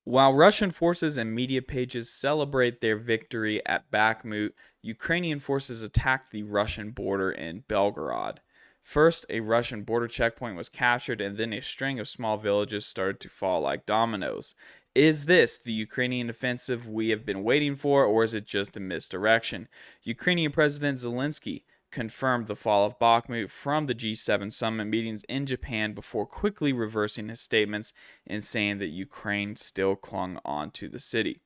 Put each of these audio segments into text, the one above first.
While Russian forces and media pages celebrate their victory at Bakhmut, Ukrainian forces attacked the Russian border in Belgorod. First, a Russian border checkpoint was captured, and then a string of small villages started to fall like dominoes. Is this the Ukrainian offensive we have been waiting for, or is it just a misdirection? Ukrainian President Zelensky confirmed the fall of Bakhmut from the G7 summit meetings in Japan before quickly reversing his statements and saying that Ukraine still clung on to the city.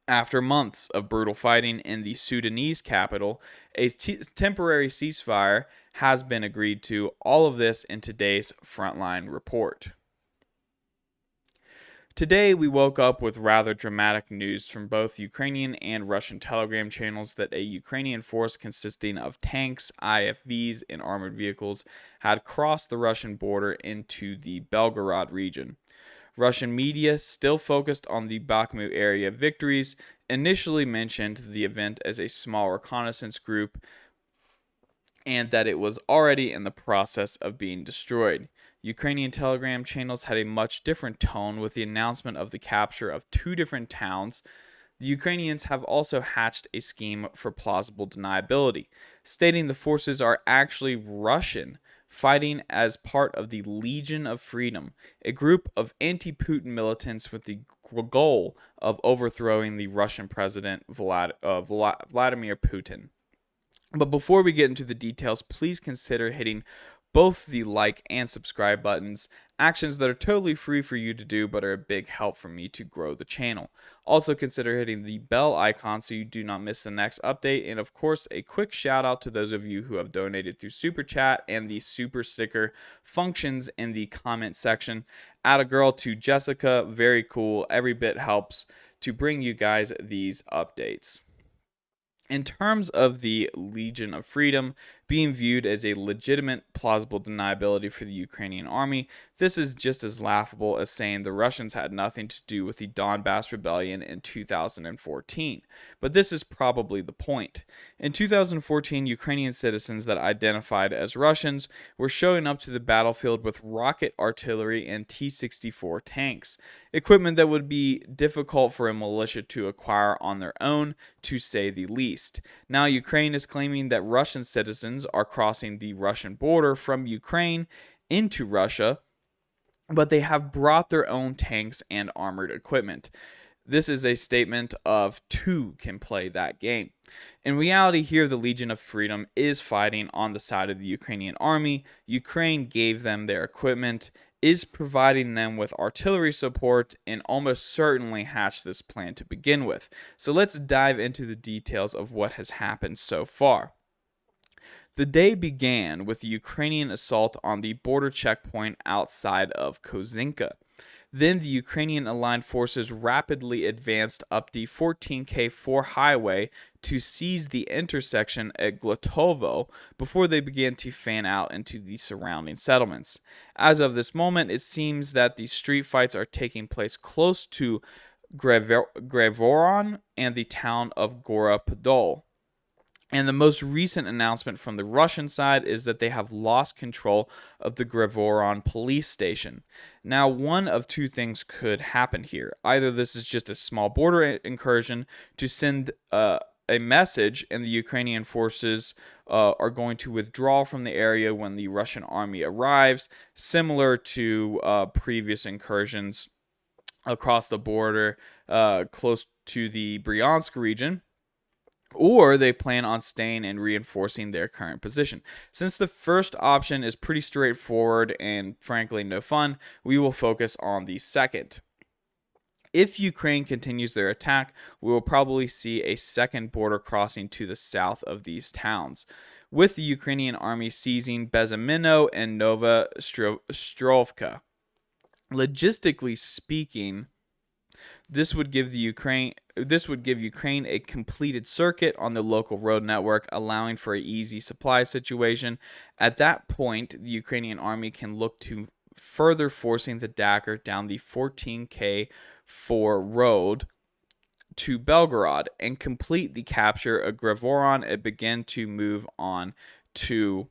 After months of brutal fighting in the Sudanese capital, a temporary ceasefire has been agreed to. All of this in today's Frontline report. Today, we woke up with rather dramatic news from both Ukrainian and Russian Telegram channels that a Ukrainian force consisting of tanks, IFVs, and armored vehicles had crossed the Russian border into the Belgorod region. Russian media, still focused on the Bakhmut area victories, initially mentioned the event as a small reconnaissance group and that it was already in the process of being destroyed. Ukrainian Telegram channels had a much different tone with the announcement of the capture of two different towns. The Ukrainians have also hatched a scheme for plausible deniability, stating the forces are actually Russian, fighting as part of the Legion of Freedom, a group of anti-Putin militants with the goal of overthrowing the Russian president Vladimir Putin. But before we get into the details, please consider hitting both the like and subscribe buttons, actions that are totally free for you to do but are a big help for me to grow the channel. Also consider hitting the bell icon so you do not miss the next update, and of course a quick shout out to those of you who have donated through Super Chat and the Super Sticker functions in the comment section. Add a girl to Jessica, very cool, every bit helps to bring you guys these updates. In terms of the Legion of Freedom being viewed as a legitimate, plausible deniability for the Ukrainian army, this is just as laughable as saying the Russians had nothing to do with the Donbass rebellion in 2014. But this is probably the point. In 2014, Ukrainian citizens that identified as Russians were showing up to the battlefield with rocket artillery and T-64 tanks, equipment that would be difficult for a militia to acquire on their own, to say the least. Now, Ukraine is claiming that Russian citizens are crossing the Russian border from Ukraine into Russia, but they have brought their own tanks and armored equipment. This is a statement of two can play that game. In reality, here the Legion of Freedom is fighting on the side of the Ukrainian army. Ukraine gave them their equipment, is providing them with artillery support, and almost certainly hatched this plan to begin with. So let's dive into the details of what has happened so far. The day began with the Ukrainian assault on the border checkpoint outside of Kozinka. Then the Ukrainian aligned forces rapidly advanced up the 14K4 highway to seize the intersection at Glotovo before they began to fan out into the surrounding settlements. As of this moment, it seems that the street fights are taking place close to Grevoron and the town of Gora Podol. And the most recent announcement from the Russian side is that they have lost control of the Grevoron police station. Now, one of two things could happen here. Either this is just a small border incursion to send a message, and the Ukrainian forces are going to withdraw from the area when the Russian army arrives, similar to previous incursions across the border close to the Bryansk region. Or they plan on staying and reinforcing their current position. Since the first option is pretty straightforward and frankly no fun, we will focus on the second. If Ukraine continues their attack, we will probably see a second border crossing to the south of these towns, with the Ukrainian army seizing Bezymino and Nova Strovka. Logistically speaking, this would give Ukraine a completed circuit on the local road network, allowing for an easy supply situation. At that point, the Ukrainian army can look to further forcing the dagger down the 14K4 road to Belgorod and complete the capture of Grevoron and begin to move on to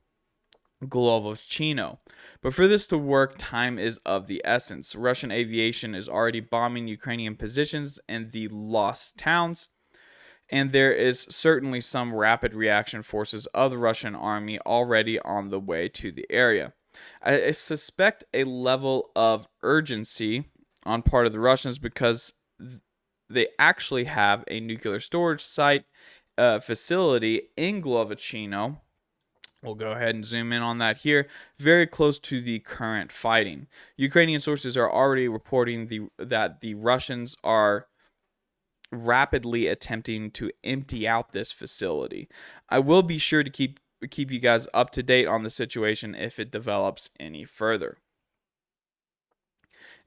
Golovchino. But for this to work, time is of the essence. Russian aviation is already bombing Ukrainian positions in the lost towns, and there is certainly some rapid reaction forces of the Russian army already on the way to the area. I suspect a level of urgency on part of the Russians because they actually have a nuclear storage site facility in Golovchino. We'll go ahead and zoom in on that here, very close to the current fighting. Ukrainian sources are already reporting that the Russians are rapidly attempting to empty out this facility. I will be sure to keep you guys up to date on the situation if it develops any further.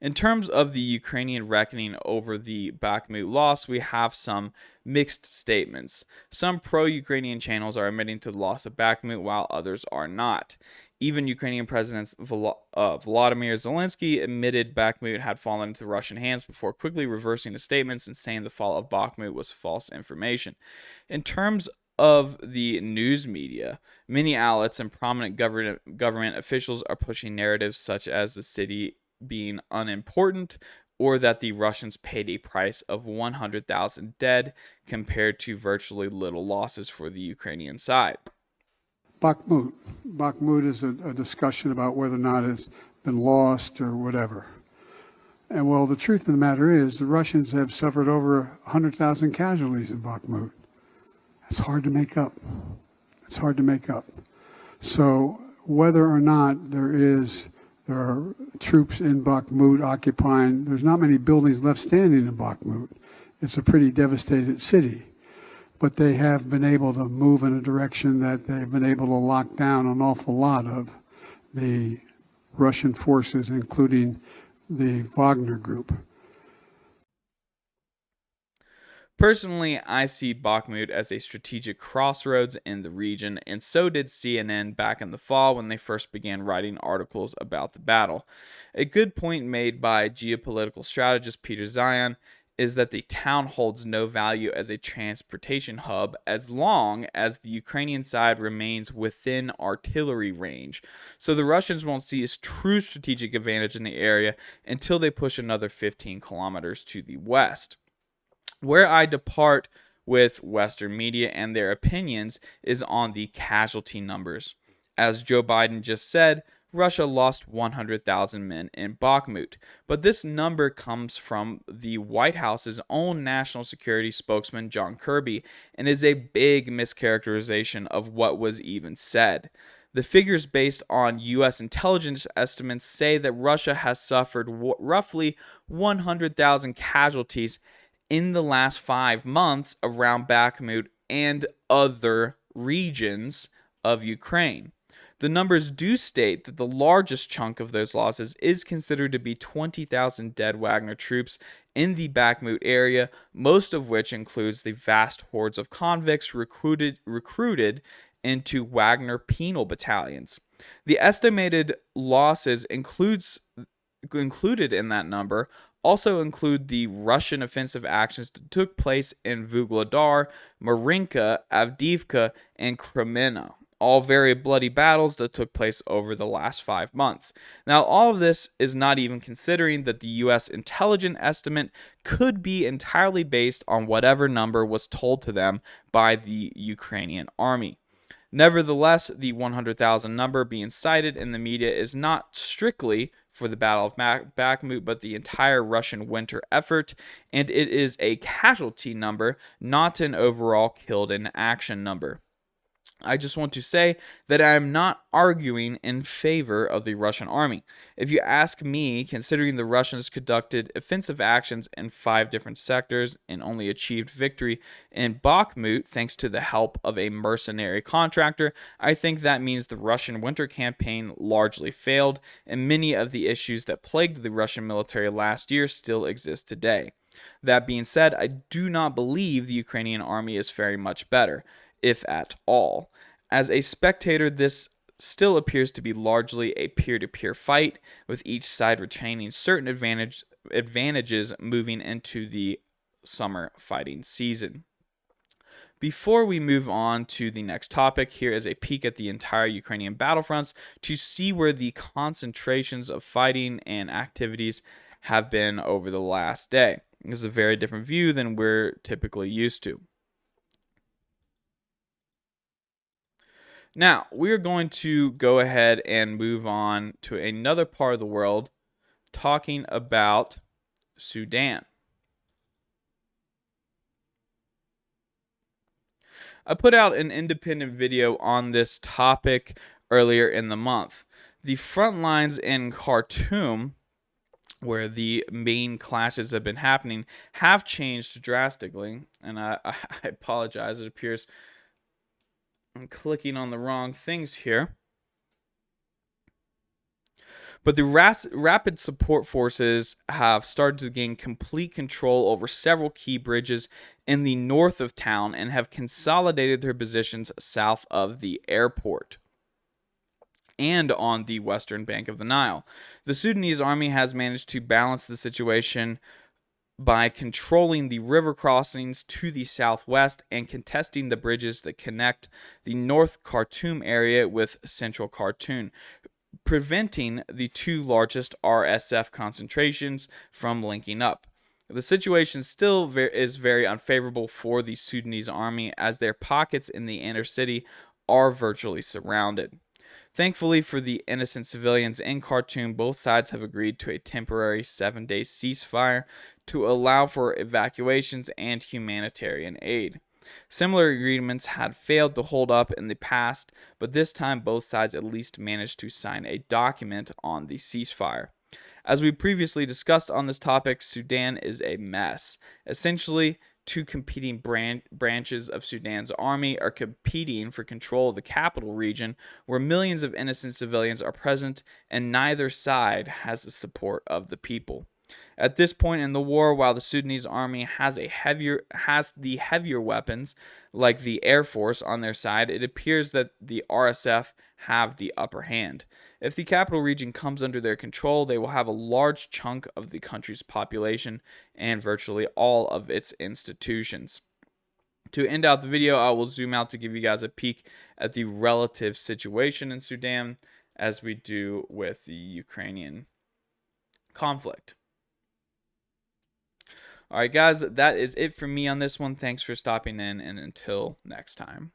In terms of the Ukrainian reckoning over the Bakhmut loss, we have some mixed statements. Some pro-Ukrainian channels are admitting to the loss of Bakhmut, while others are not. Even Ukrainian President Volodymyr Zelensky admitted Bakhmut had fallen into Russian hands before quickly reversing his statements and saying the fall of Bakhmut was false information. In terms of the news media, many outlets and prominent government officials are pushing narratives such as the city being unimportant, or that the Russians paid a price of 100,000 dead compared to virtually little losses for the Ukrainian side. Bakhmut. Bakhmut is a discussion about whether or not it's been lost or whatever. And well, the truth of the matter is the Russians have suffered over 100,000 casualties in Bakhmut. It's hard to make up. It's hard to make up. So whether or not there are troops in Bakhmut occupying, there's not many buildings left standing in Bakhmut. It's a pretty devastated city. But they have been able to move in a direction that they've been able to lock down an awful lot of the Russian forces, including the Wagner group. Personally, I see Bakhmut as a strategic crossroads in the region, and so did CNN back in the fall when they first began writing articles about the battle. A good point made by geopolitical strategist Peter Zion is that the town holds no value as a transportation hub as long as the Ukrainian side remains within artillery range. So the Russians won't see a true strategic advantage in the area until they push another 15 kilometers to the west. Where I depart with Western media and their opinions is on the casualty numbers. As Joe Biden just said, Russia lost 100,000 men in Bakhmut, but this number comes from the White House's own national security spokesman, John Kirby, and is a big mischaracterization of what was even said. The figures based on U.S. intelligence estimates say that Russia has suffered roughly 100,000 casualties in the last 5 months around Bakhmut and other regions of Ukraine. The numbers do state that the largest chunk of those losses is considered to be 20,000 dead Wagner troops in the Bakhmut area, most of which includes the vast hordes of convicts recruited into Wagner penal battalions. The estimated losses included in that number also include the Russian offensive actions that took place in Vuhledar, Marinka, Avdiivka, and Kreminna. All very bloody battles that took place over the last 5 months. Now, all of this is not even considering that the U.S. intelligence estimate could be entirely based on whatever number was told to them by the Ukrainian army. Nevertheless, the 100,000 number being cited in the media is not strictly for the Battle of Bakhmut, but the entire Russian winter effort, and it is a casualty number, not an overall killed in action number. I just want to say that I am not arguing in favor of the Russian army. If you ask me, considering the Russians conducted offensive actions in 5 different sectors and only achieved victory in Bakhmut thanks to the help of a mercenary contractor, I think that means the Russian winter campaign largely failed, and many of the issues that plagued the Russian military last year still exist today. That being said, I do not believe the Ukrainian army is faring much better, if at all. As a spectator, this still appears to be largely a peer-to-peer fight, with each side retaining certain advantages moving into the summer fighting season. Before we move on to the next topic, here is a peek at the entire Ukrainian battlefronts to see where the concentrations of fighting and activities have been over the last day. This is a very different view than we're typically used to. Now, we're going to go ahead and move on to another part of the world, talking about Sudan. I put out an independent video on this topic earlier in the month. The front lines in Khartoum, where the main clashes have been happening, have changed drastically. And I apologize. It appears I'm clicking on the wrong things here. But the rapid support forces have started to gain complete control over several key bridges in the north of town and have consolidated their positions south of the airport and on the western bank of the Nile. The Sudanese army has managed to balance the situation by controlling the river crossings to the southwest and contesting the bridges that connect the North Khartoum area with central Khartoum, preventing the two largest RSF concentrations from linking up. The situation still is very unfavorable for the Sudanese army as their pockets in the inner city are virtually surrounded. Thankfully for the innocent civilians in Khartoum, both sides have agreed to a temporary 7-day ceasefire to allow for evacuations and humanitarian aid. Similar agreements had failed to hold up in the past, but this time both sides at least managed to sign a document on the ceasefire. As we previously discussed on this topic, Sudan is a mess. Essentially, two competing branches of Sudan's army are competing for control of the capital region, where millions of innocent civilians are present, and neither side has the support of the people. At this point in the war, while the Sudanese army has the heavier weapons, like the Air Force, on their side, it appears that the RSF have the upper hand. If the capital region comes under their control, they will have a large chunk of the country's population and virtually all of its institutions. To end out the video, I will zoom out to give you guys a peek at the relative situation in Sudan as we do with the Ukrainian conflict. All right, guys, that is it for me on this one. Thanks for stopping in, and until next time.